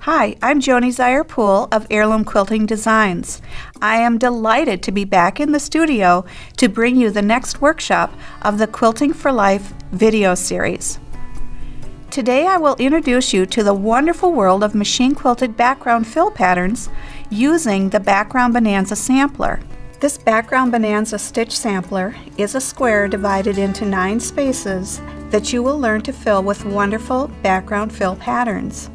Hi, I'm Joanie Poole of Heirloom Quilting Designs. I am delighted to be back in the studio to bring you the next workshop of the Quilting for Life video series. Today I will introduce you to the wonderful world of machine quilted background fill patterns using the Background Bonanza sampler. This Background Bonanza stitch sampler is a square divided into 9 spaces that you will learn to fill with wonderful background fill patterns.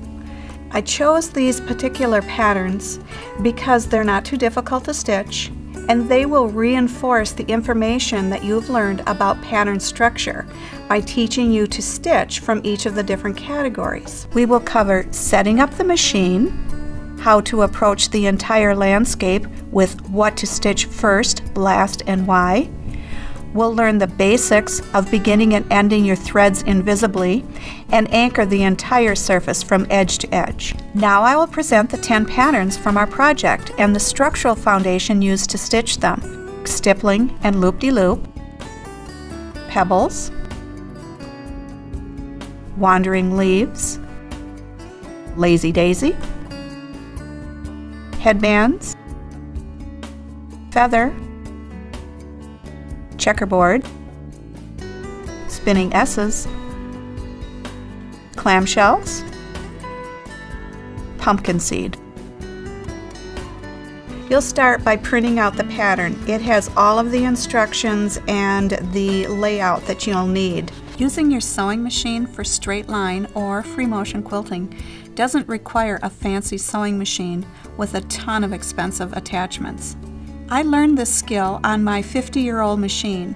I chose these particular patterns because they're not too difficult to stitch, and they will reinforce the information that you've learned about pattern structure by teaching you to stitch from each of the different categories. We will cover setting up the machine, how to approach the entire landscape with what to stitch first, last, and why. We'll learn the basics of beginning and ending your threads invisibly and anchor the entire surface from edge to edge. Now I will present the 10 patterns from our project and the structural foundation used to stitch them: stippling and loop-de-loop, pebbles, wandering leaves, lazy daisy, headbands, feather, checkerboard, spinning S's, clamshells, pumpkin seed. You'll start by printing out the pattern. It has all of the instructions and the layout that you'll need. Using your sewing machine for straight line or free-motion quilting doesn't require a fancy sewing machine with a ton of expensive attachments. I learned this skill on my 50-year-old machine.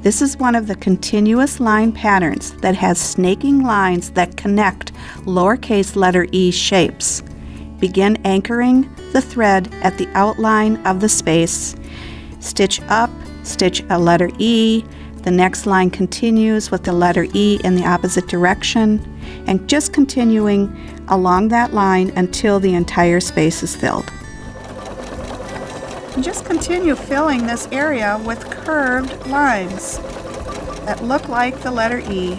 This is one of the continuous line patterns that has snaking lines that connect lowercase letter e shapes. Begin anchoring the thread at the outline of the space. Stitch up, stitch a letter E. The next line continues with the letter E in the opposite direction, and just continuing along that line until the entire space is filled. And just continue filling this area with curved lines that look like the letter E.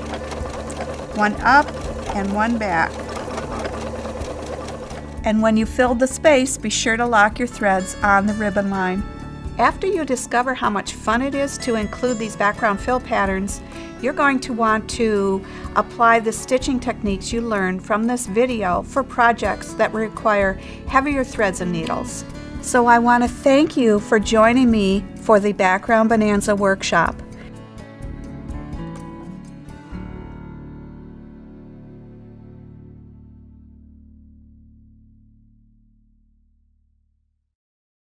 One up and one back. And when you filled the space, be sure to lock your threads on the ribbon line. After you discover how much fun it is to include these background fill patterns, you're going to want to apply the stitching techniques you learned from this video for projects that require heavier threads and needles. So I want to thank you for joining me for the Background Bonanza workshop.